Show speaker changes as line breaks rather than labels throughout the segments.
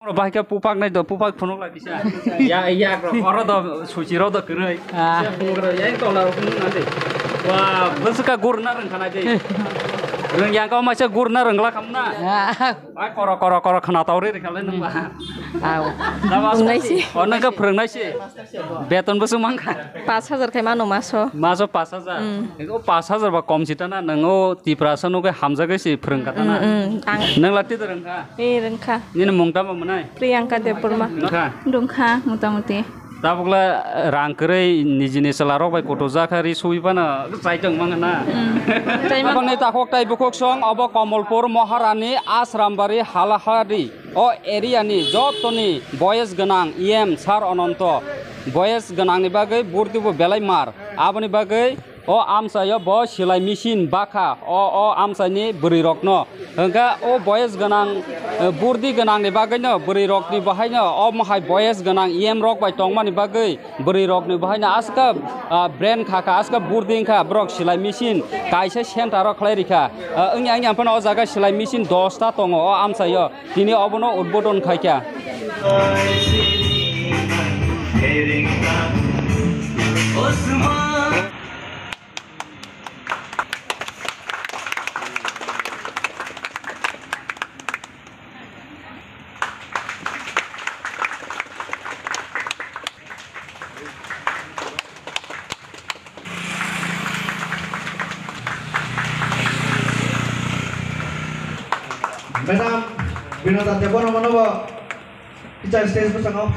Bahaya pupak naik do pupak phunuk lagi sih. Ya orang do suci roda keren. Ya itu lah nanti. Wah, bersuka gurna rencana aja. Yang kau macam gurna renglah kamu na. Koro kena tahu deh kalian nembak.
Phurung sih.
Oh, naga Phurung sih. Beton besar mangga.
5,000 kayak mana masuk?
Masuk 5,000. Itu 5,000 bah kom cita na. Nengo di perasaan nuke hamzah ke sih Phurung kata na. Neng latih tu rengka.
Rengka.
Ini mungta apa mana?
Priyanka Depurma. Rengka, muta-muti.
Tapuklah rangkere nijini selarok baik koto zakari suipana saiteng mangana. Abang neta kok tai bukok song abo Kamalpur Maharani Asrambari Halahari o area ni jotoni boys ganang sar Ananta boys ganang ni bagai burti bo belai mar abani bagai o amsa yo bo silai machine baka o amsa ni buri rokno hingga o boys ganang burdi ganang ni bagai no buri rok ni bahai no o mahai boys ganang rok bai tongma ni bagai buri rok ni bahai na aska brand khaka aska burdi kha brok silai machine kaisa center rok khlai rika ang pano o jaga silai machine 10 ta tongo o amsa yo tini obono udbodon khaikya
Madam, Binata Tebon Manobo, kita stage bersama.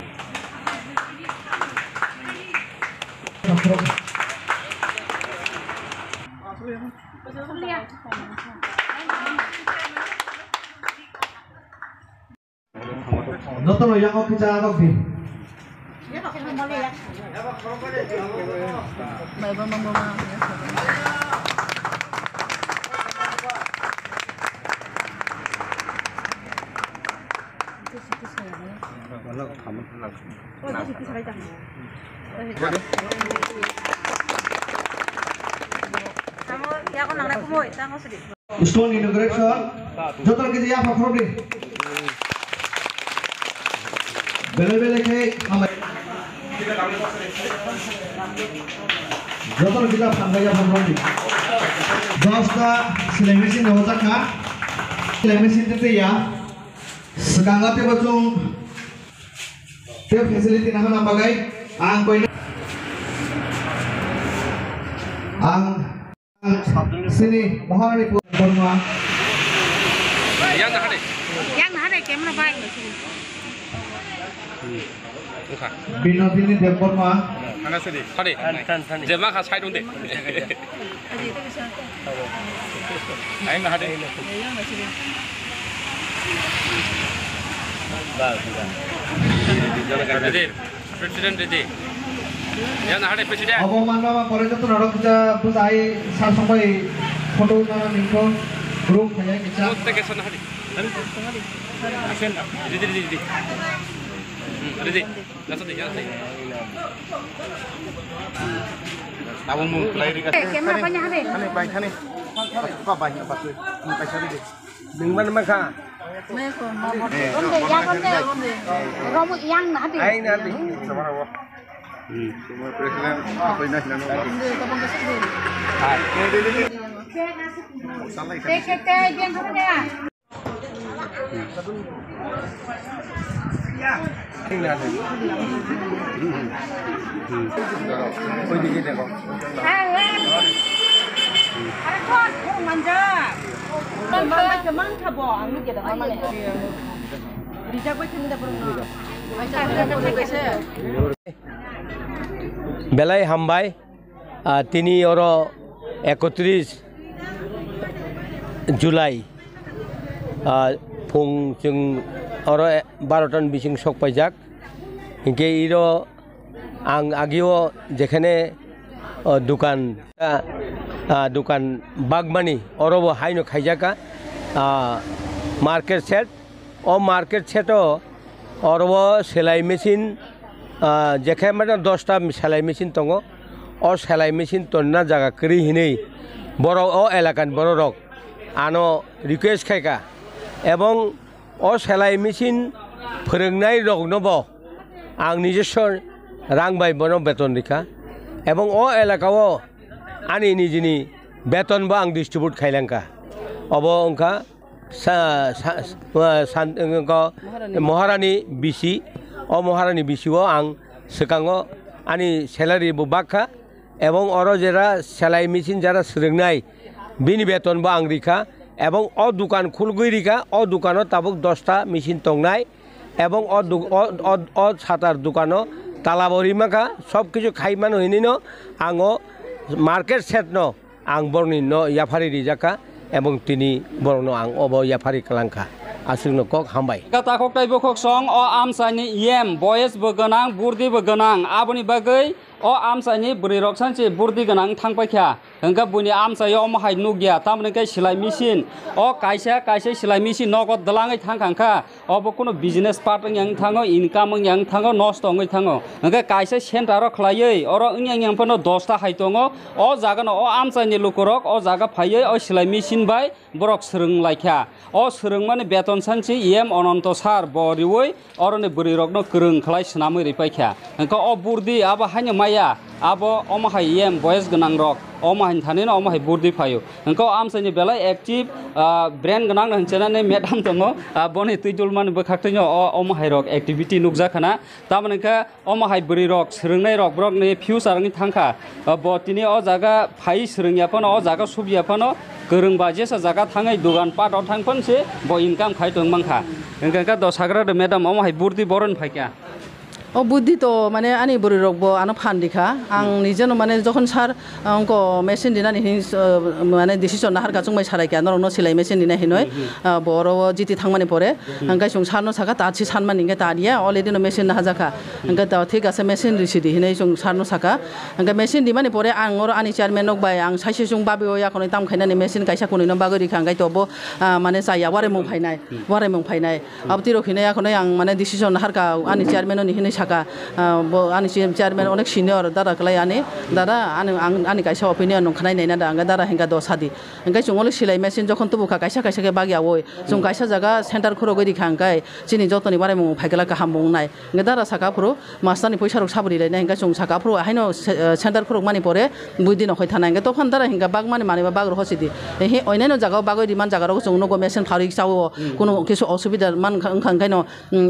Nonton yang kau kita kau di. Stone inauguration. Jotor kita ya Pak Robli. Bele ke amai. Jotor kita panggil ya Pak Robli. 10 ta silai mesin हो जाका. Silai mesin itu ya. Sekarang te bacung te facility na hana bagai ang koi ang sini Maharani Purma
yang
ada kamera baik.
Binodini Depurma
Angkat sedih. Tadi. Jemaah khas saya dong deh. Ayo nggak ada. Presiden Redi. Yang ada presiden.
Abo mana pore jatuh orang kita pusai sampai foto nana ningko grup kayak kita.
Mutte ke sana hari. Asen. Redi. Redi. Langsung deh. Abang mau pelajari kan?
Kamera banyak hari.
Kane. Apa banyak apa tuh? Pakai sari deh. Dengan mana?
Konde. Robot yang nanti.
Ayo nanti. Sama apa? Semua presiden apa ini nasional? Hai.
Ke yang mana ya?
Ya. Ini nanti. Oh ini kita kok.
Ada manja. Teman kabo, anu kita mana ya? Dijak betul tidak pernah.
বেলাই হামবাই তিনি और 31 जुलाई फुं जों और 12 बिसिं सकपाइजाक इनके इरो आं आगियो जेखाने दुकान बागमानी औरबो हाइनो खाइजाका मार्केट सेट और मार्केट सेटो औरबो सेलाई मेसिन जेखाय माने 10 टा सेलाई मेसिन दङ और सेलाई मेसिन तन्ना जागा करी हिनै बर ओ एलाकान बर रक आनो रिक्वेस्ट खायका एवं ओ सेलाई मेसिन फोरोंनाय रगनोबो आं निजेस्व रां बायबनो बेतन दिखा एवं ओ एलाकाओ आनी निजिनी बेतन बो आं डिस्ट्रीब्यूट खाइलांका अब उनका महारानी बिसि ओ महारानी बिसिओ आं सिगाङो आनी सैलारि बो बाखा एवं अरो जेरा सेलाई मेसिन जरा सोलोंनाय बिनि बेतन बो आं रिखा एवं ओ दुकान खुलगै रिखा ओ दुकानो ताबुक 10टा मेसिन तंनाय एवं ओ सातार दुकानो तालाबरी माखा सब किछु खाइमान होइनिनो आङो मार्केट सेटनो आं बरनि न याफारि रिजाका एवं तिनी बरनो आं अब याफारि कलांखा आसुनो कक हामबाय
ताखक टाइबो खक सं अ आमसानि इएम बयस बो गोनां बुर्दि बो गोनां आबनि बागै अ आमसानि बुरि रक्सानसे बुर्दि गोनां थांपायखा हंगा बुनि आमसायो अमहाय नुगिया तामने कै सिलाइ मेसिन अ कायसे सिलाइ मेसिन नगद दलाङै थांखांखा अब कोनो बिजनेस पार्ट yang थाङो इनकाम yang थाङो नस्ट ङै थाङो हंगा कायसे सेन्टार खलायै अर yang पनो 10 ता हायतङो अ जागन अ आमसानि लुकरक अ जागा फायै अ सिलाइ मेसिन बाय बरक सोरों लायखा अ सोरों माने बेतन सानसे इएम अनन्त सार बरिवै अरने बुरि रकनो गोरों खलाय सनामै रिपायखा हंगा अ बुर्दि अब हायनो माया अब अमहाय इएम बयस गोनां रक अमहाय थानेनो अमहाय बुर्दि फायो हंगा आमसानि बेला एक्टिभ ब्रेन गोनां हंचेनानै मेडाम दङ बनि तुइदुल मान बखाखतैनो अमहाय रक एक्टिविटी नुकजाखाना तामनेका अमहाय बुरि रक सोरोंनाय रक ब्रक ने फ्यूचारनि थांखा बतिनि अ जागा फाइ सोरोंयापन अ जागा सुबियापन गोरों बाजेसा जागा थाङै दुकान पाटआव थांफनसे ब इनकाम खायदों मांखा हंगा दसाग्रा मेडाम अमहाय बुर्दि बरन फायका
ओ बुद्धि तो माने आनी बुरि रगबो आनो फान्दिखा आं निजेनो माने जखन सार अंको मेसिन दिनानि माने डिसिजन नाहारका चुंबाय सारायका नरनो सिलाइ मेसिन दिना हिनय बरो जिति थांमाने परे अंगाय सुं सारनो साका ताछि सानमानि इंगा तारिया अलरेडी नो मेसिन नाहाजाका अंगा ता ठीक आसे मेसिन रिसिदि हिनय सुं सारनो साका अंगा मेसिन दिमाने परे आं और आनी चेयरमैन नक बाय आं साइसे सुं बाबे याखनै ताम खायनानि मेसिन कायसा कोनैनो बागरिखा अंगाय तबो माने जाया वारे मं फायनाय अब तिरो हिनय याखनै आं माने डिसिजन नाहारका आनी चेयरमैन नि हिनय साका आनी चेयरमैन अनेक सिनियर दादा कलाई आनी दादा आनी कायसा ओपिनियन नंखानाय नायना दा अंगा दादा हेंगा दसादि अंगाय जोंले सिलाइ मेसिन जखन तुबुखा कायसा के बागियावो जों कायसा जागा सेन्टार खरो गदिखा अंगाय चिनि जतनि बारे मं फायगला गाहाम बुंनाय अंगा दादा साकाफ्रु मास्टारनि पैसा रक साबरि लायनाय अंगा जों साकाफ्रु हायनो सेन्टार खरो मानि परे बुदिन खय थानाय अंगा तखन दादा हेंगा बाग मानिबा बागर हसिदि हे अयनायनो जागा बागरि मान जागा रक जों नगो मेसिन फारि चावो कोनो किसु असुबिदा मान खांखायनो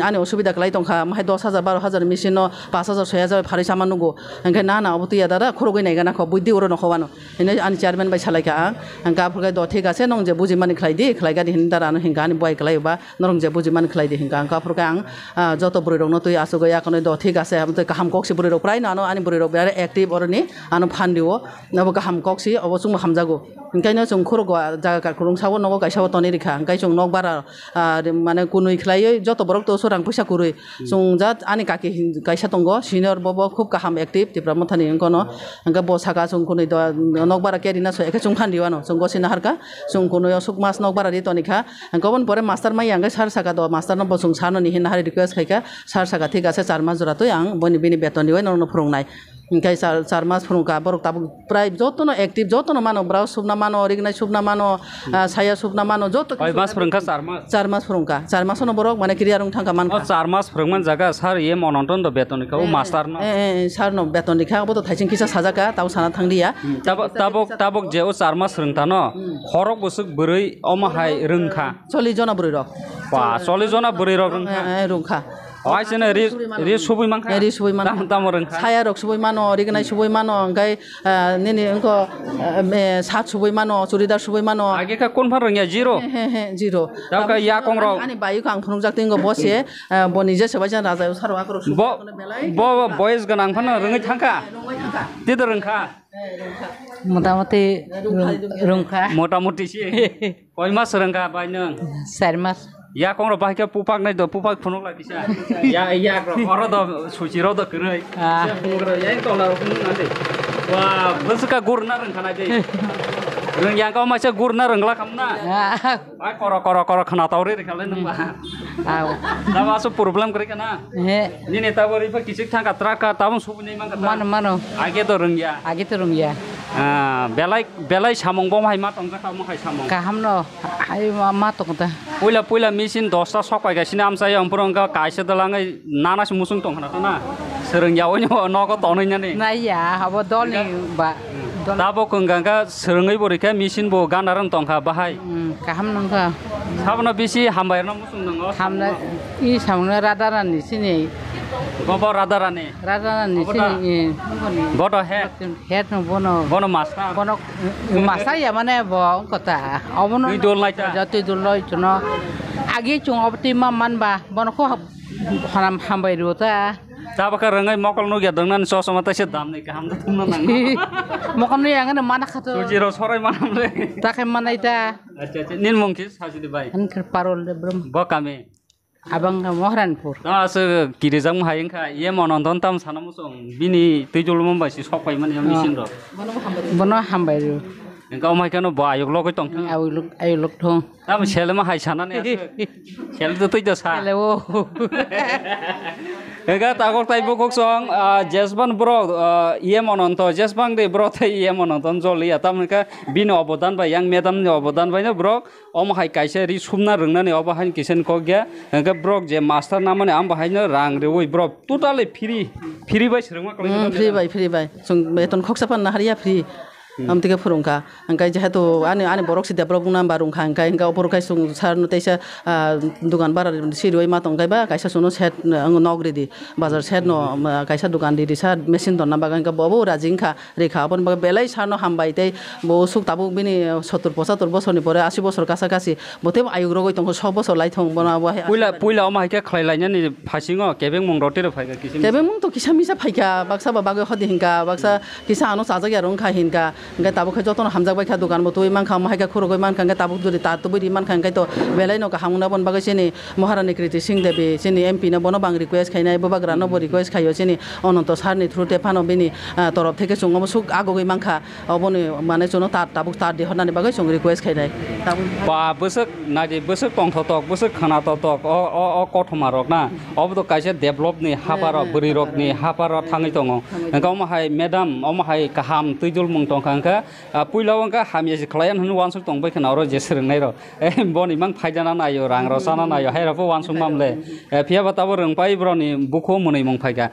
आनी असुबिदा कलाई तंखा माय 10,000 12,000 मेसिन 5,000 6,000 फारि सामान नुगो अंगाय ना अबतिया दादा खरो गय नायगा नाखो बुद्धि उरो नखवानो इने आनी चेयरमैन बाय सालायका अंगा फुरगाय द ठीक आसे नंजे बुजि मानि खलायदि खलायगादि हिन दादा न हिंगा आनी बय खलायबा नरंजे बुजि मानि खलायदि हिंगा अंगा फुरगाय आं जत बुरि रंनो तुइ आसु गया कनै द ठीक आसे हम त गाहाम कक्सि बुरि रक प्राय नानो आनी बुरि रक बिराद एक्टिभ अरनि आनो फान्दिओ नबो गाहाम कक्सि अब जों हामजागो ओंखायनो जों खरो जागा कारखुरुं सावो नगो गायसाव तनि रिखा ओंखाय जों नक बारा माने कुनुइ खलायै जत बरक तो सोरां पैसा कुरुइ जों जात आनी काकि गायसा दंगो सिनियर बबो खूब गाहाम एक्टिभ तिब्रा मथानि इंकोनो अंगा बसाका जों कुनुइ द नक बारा केरिना सो एके जों फान्दिवानो जों गसिना हारका जों कुनुइ सुक मास नक बारा रितनिखा गबन परे मास्टार माइ अंगा सार साका द मास्टार न बसुं सानो नि हिना हारि रिक्वेस्ट खायका सार साका ठीक आसे 4 मास जरातै आं बनि बिनि बेतन दिवै नरनो फोरोंनाय ओंखाय 4 मास फोरोंका बरक ताबु प्राय जतनो एक्टिभ जतनो मानो ब्राउज सुबना मानो रिगनाय सुबना मानो साया सुबना मानो जत
5 मास फोरोंका
4 मास फोरोंका 4 मासनो बरक माने क्रिया रं थांका मान
4 मास फोरोंमान जागा सार ये मनन्तन द बेतन निखौ मास्टार न
सार न बेतन निखा अब त थाइसिं किसा साजाका ताव साना थांदिया
ताबक जे 4 मास फोरोंता न खरक बसुक बोरै अमहाय रोंखा
40 जना बुरै रक
40 जना बुरै रक
रोंखा
आइसने रि सुबै मानखा
रि सुबै मान
ताम रोंखा
साया रक सुबै मानो रिगनाय सुबै मानो ओंखाय नेनि अंको सात सुबै मानो चुरिदार सुबै मानो
आगे का कोन फार रोंया जीरो
जीरो
दाका या कंर
आनी बायु का आंखुं जाक्तिंगो बसे बनिजे सबायजा राजायाव सारो आखरो सुबै
ब बयस गनां फान रोङै थांखा तिद रोंखा
मोटामोटी
मोटामोटी सि कय मास रोंखा बाय नों
4 मास
या कंर बायका पुपाक नै द पुपाक फुनुक लागिसा या अर द सुचिरो द करै फुनुग्र या तला फुनुनादे वा बसका गुरना रोंखानाय दे रोंया का मासे गुरना रोंला खामना आ कर खना तावरे रेखाले नंबा दा मासो प्रब्लेम करे kana
हे
नि नेता बरि फ किसिक थांका ट्राका ताबन सुबुनै मांका
मानो
आगे तो रोंया
आगे तो रोंया
belai samong bom hai ma tongja ka mo hai samong
Kaham no. Ayo ma tong ta.
puila machine 10টা সকাই গাছিনা আমসাই আমপুরং ka kaisa dalangai nanas musung tong hana na sereng yawo nyo no ko tonnya ni
Na ya abo dol ni ba.
tabo kenggang ka serengai borika machine bo ganaran tong ka bahai
Kaham nang ka.
sabna bisi hambai na musung nang
Ham na i samna radaran ni sini.
gobo radarane
Radaran ni sini.
godo head
Het no bono.
bono master
Bono masa ya mana bo kota. Abono.
Ni dol lai ta.
Jati dol lai chuno. Agi chung optima man ba. Bono ko hanam hambai ro ta.
tabo ka rengai mokol no ya dangnan so so mata se dam ni ka ham tum na nang
Mokon ni yang mana khato.
sujiro sorai manam le
Ta ke mana ita.
acha acha nin mongkis hasidi bai
An ker parol de brum.
bo kame
Abang ka Mohranpur.
ta se kirijang hayeng ka ye monondon tam sana musung bini tejul mom bai si sokai man ya machine ro
Bono hambai ro.
engka omai kano ba ayok logoi tong
Ayo luk thong.
tam sele ma hai sana ne sele to tei da sa
Lewo.
engka takok tai bokok song jesban bro ye mononto jesbang de bro tai ye mononton joli atam ka bini obodan ba yang medam ni obodan ba ne bro om hai kaise ri sumna rungna ni oba han kisen ko gya engka bro je master namane am ba hai ne rang re oi bro totally free bai serengma
free bai sung beton khoksapan na haria free amtika phurungka angkai jehetu ani borok si develop bungna barungka angkai engka opor kai sung sar no teisa dukan bar siroi ma tongkai ba kaisa suno set nogri di bazar set no kaisa dukan di sa machine don na bagan ka bobo rajingka rekha apon ba belai sar no hambai tei bo suk tabuk bini 70 75 বছর ni pore 80 বছর কাছাকাছি bote ayug rogoi tong 100 বছর lai thong bona bo
puila om hai ka khlailanya ni phasingo kebeng mong rote ro phaiga kisim
kebe mung to kisa misa phaika baksa ba bagoi khodi hinka baksa kisa ano sajag ya rong kha hinka ngai tabuk kha joton hamjak bai kha dukan mo toi man kha ma haika khurogoi man kha ngai tabuk duri ta to buri man kha ngai to belai no ka hamuna bon bagai sini Maharani Kriti Singh Devi sini MP na bono bang request khainai bo bagra no bo request khayo sini Ananta sar ni through te phano bini torof theke sungom suk agogoi man kha oboni mane jono ta tabuk ta de honani bagai sung request khainai
ba busuk na de busuk tong thotok busuk khana thotok o kothoma rok na obdo kaise develop ni haparo buri rok ni haparo thangai tongo engka om hai madam om hai kaham tuijul mung tong khangka puilao angka hamye khlayan hunu wansuk tong bai khana ro je srengnai ro boni mang phaijana nayo rang ro sana nayo hai ro po wansuk mamle phia batabo rengpai broni bukho munai mong phaiga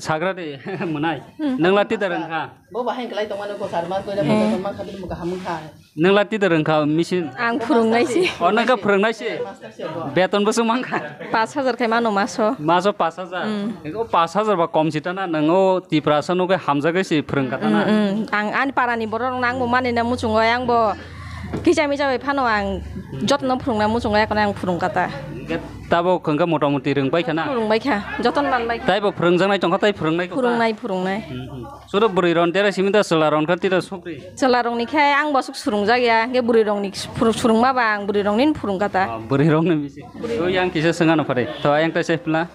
sagra de munai nanglati darang kha
bo bahain klai tong mane ko sar ma ko da man kha bin mo ka ham kha
nanglati darang kha machine
Ang phurungnai si.
onaka phurungnai si beton bosu mang kha
5000 kai mano maso.
maso 5000 eko 5000 ba kom sita na nango tiprasa no ke hamjagai si phurung kata na
Ang ani parani borong nang mo mane na muchungo yang bo. Kijai mi jawe phano ang jotno phurungna muchungo yak nang phurung kata.
tabo khangka motamoti rengbai khana
Phurung bai kha. Joton man bai.
tai bo phurungjang tongkha tai phurungnai ko
Phurungnai.
suro buri ron tera siminta selaron kha tira sokri
Celarong ni khai ang bosuk surung jagya ge buri rong ni surung ma bang buri rong nin phurung kata.
buri rong ne misi to yang kisa sengana pare to yang ta sefla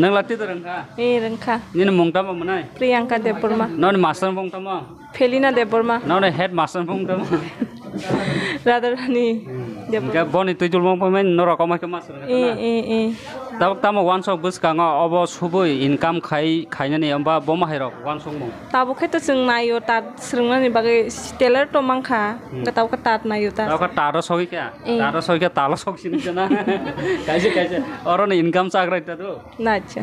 nang lati terang kha
Rengkha.
ni mongta ma manai
Priyanka Deborma.
non master mongta ma
Felina Deborma.
non head master mongta ma
Radharani Deborma.
ga boni tujul mong pamen nora koma ke master tabak tama one shot bus kanga obo subui income khaina ni amba boma hairok one shot mong
Tabu khai to sung nayo tat srungna ni bagai teller to mangkha ka tabu ka tat nayo ta.
tawka taro sogi kya talo sok sini jana kaise oron income sagrai ta do
Nacha.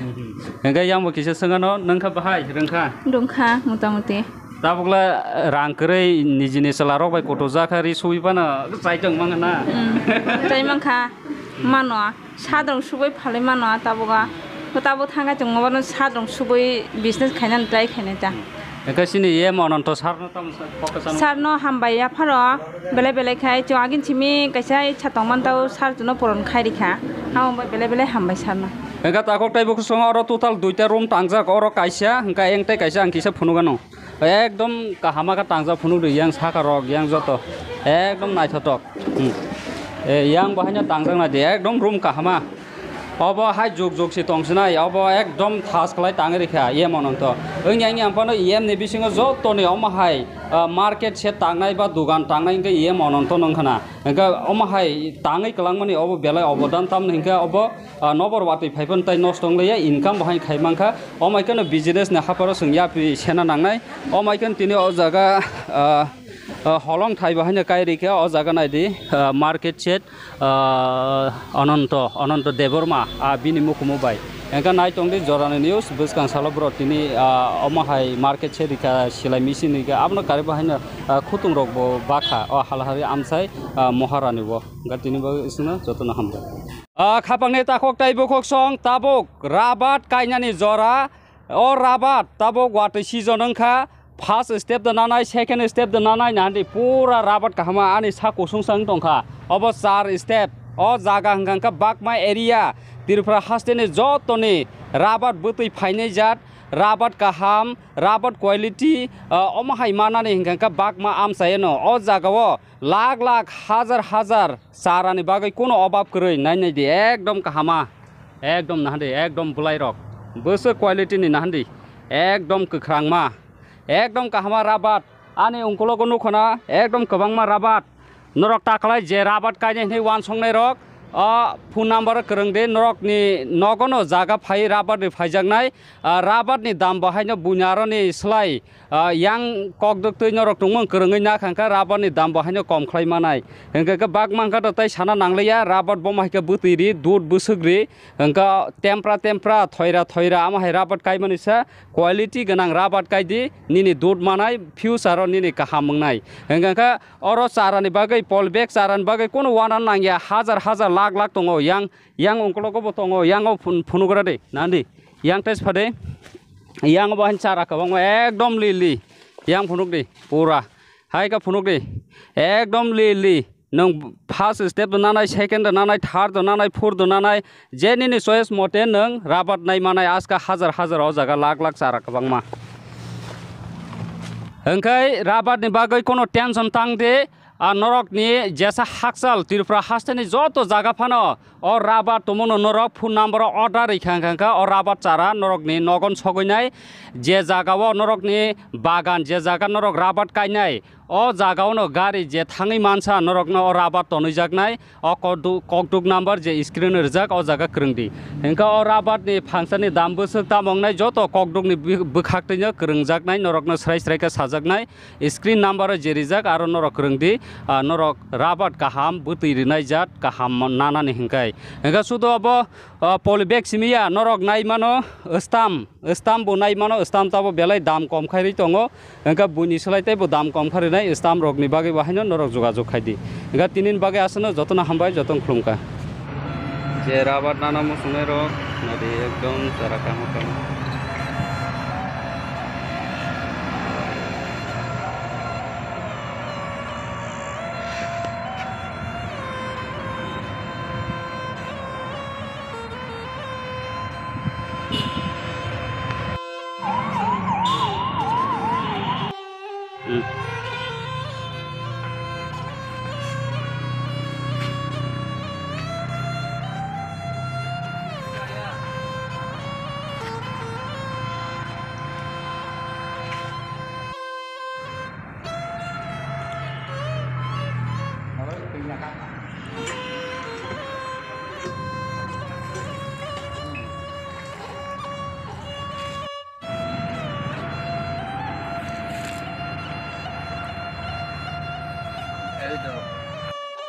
ga yang bo kisa sengano nangkha bahai rengkha
Dongkha motamoti.
tabukla rangkrei nijini selarok bai koto jakari suibana saitang mangana
Jai mangkha mano sadrong subai phale mano tabuga tabu thanga jongobano sadrong subai business khainan try khaina ta.
ekasini ye mononto sarno tam fokusan
Sarno hambaya pharo bele khai jo agin chimi kaisai chatongman tau sar juno poron khairi kha hau bele hambai sarno.
ega takok tai bok song oro total duita room tangjak oro kaisa hingka engtai kaisa angkisa phunugano ekdom kahama ka tangjak phunug yang saka rok yang joto ekdom naithotok yang bahanya tangjak na de ekdom room kahama अब हाय जुग जुग से तंसनाय अब एकदम थास खलाय तांगे रेखा ये मनंत ओंयानि आमफानो M ने बिसिङो जतने अमाहाय मार्केट से तांनाय बा दुकान तांनाय के ये मनंत नंखना ओंका अमाहाय तांगै कलांगमानि अब बेलाय अबदान ताम नंका अब नबर वाटै फाइफन ताय नस्तंलैया इनकाम बाहाय खायमांखा अमायखनो बिजनेस ने हाफारो सोंया सेना नांनाय अमायखन तिनि अ जागा हलं थाइ बाहायनो कायरिका अ जागा नायदि मार्केट सेट अनंत देबरमा बिनि मुखुमुबाय एंका नायतंदि जरानि न्यूज बसकां सालब्र तिनि अमाहाय मार्केट सेरिका सिलाय मिसिनिका आपनो कारि बाहायनो खुतुं रगबो बाखा अ हालहारि आमसाय महारानिबो गा तिनिबो इसनो जतन हामदो खापांनि ताखक ताइबो खक्सं ताबक राबात कायनानि जरा अ राबात ताबक वाटै सिजन ओंखा फार्स्ट स्टेप दोनानाय सेकेंड स्टेप दोनानाय नांदि पूरा राबात काहामा आनि सा कसुंसां दंखा अब 4 स्टेप अ जागा हंगांका बागमा एरिया तिरफ्रा हास्टेनि जतनि राबात बोतै फाइनाय जात राबात काहाम राबात क्वालिटी अमाहाय मानानि हंगांका बागमा आमसायनो अ जागाव लाख लाख हजार हजार सारानि बागै कोनो अभाब करै नायनाय दि एकदम काहामा एकदम नाहदि एकदम बुलायरक बोसो क्वालिटीनि नाहदि एकदम कख्रांमा एकदम काहामा राबात आनि अंकलगो नुखना एकदम गोबांमा राबात नरक ताखलाय जे राबात कायनाय वान संनाय रक फोन नाम्बार करंदे नरकनि नगनो जागा फाय राबातनि फायजागनाय राबातनि दाम बाहायनो बुनारनि स्लाय यां ककदक्तै नरक दंमोन करङै नाखांखा राबातनि दाम बाहायनो कम खालायमानाय हंका बाग मांखा तै साना नांलाया राबात बमायखा बोतैरि दूध बोसोग्रि हंका टेम्प्रा थयरा आमाहाय राबात कायमानिसा क्वालिटी गोनां राबात कायदि निनि दूध मानाय फ्यूचार निनि काहा मंनाय हंका अर चारानि बागै पलबेक चारानि बागै कोनो वाना नांगिया हजार हजार लाख लाख दङ yang ongkologo dङ yang फुनुग्रा दे नांदि yang टेस्ट फादे yang बाहाय चारा गोबां एकदम लिलि yang फुनुग दे पूरा हायका फुनुग दे एकदम लिलि नों फार्स्ट स्टेप दोनानाय सेकेंड दोनानाय थार्ड दोनानाय फोर्थ दोनानाय जेनिनि चॉइस मते नों राबात नायमानाय आजका हजार हजार अ जागा लाख लाख चारा गोबां मा ओंखाय राबातनि बागै कोनो टेंशन तां दे नरकनि जेसा हाकसाल तिरफ्रा हास्टेनि जत जागा फानो अ राबात तमनो नरक फोन नाम्बार अर्डार रैखांखांखा अ राबात चारा नरकनि नगन सगैनाय जे जागाव नरकनि बागान जे जागा नरक राबात कायनाय अ जागावनो गारि जे थाङै मानसा नरकनो अ राबात तनैजागनाय अ ककदुक नाम्बार जे स्क्रिन रजाक अ जागा करंदि हेंका अ राबातनि फांसानि दाम बोसोक दामंनाय जत ककदुकनि बोखाक्तैनो करंजागनाय नरकनो स्राय स्रायका साजागनाय स्क्रिन नाम्बार जे रिजाक आरो नरक करंदि नरक राबात काहाम बोतैरिनाय जात काहाम नानानि हेंकाय हेंका सुदो अब पलिबेक सिमिया नरक नायमानो अस्ताम बो नायमानो अस्ताम ताबो बेलाय दाम कम खायरि दङ हेंका बुनि सोलायतायबो दाम कम खारि इस्ताम रगनि बागै बाहायनो नरक जुगाजुग खायदि एगा तिनिन बागै आसनो जतन हामबाय जतन खुलुमका जे राबात नाना मुसुने रक नदि एकदम चारा कामो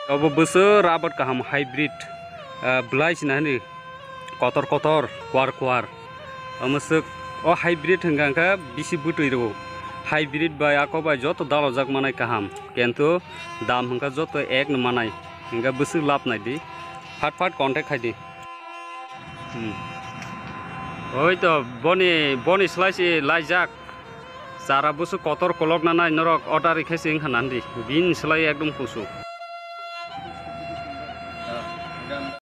अब बोसोर राबात काहाम हाइब्रिड ब्लाइस नानि कतर क्वार अमसक अ हाइब्रिड हंगांका बिसि बुतैरो हाइब्रिड बाय आको बाय जत दालो जाक मानाय काहाम किन्तु दाम हंका जत एक न मानाय हंगा बोसोर लाब नायदि फाट कन्टेक्ट खायदि ओइ तो बनि स्लाइसि लाइजाक चारा बोसोर कतर कलक नानाय नरक अर्डार रिखायसि हंखानान्दि बिन स्लाइ एकदम खुसु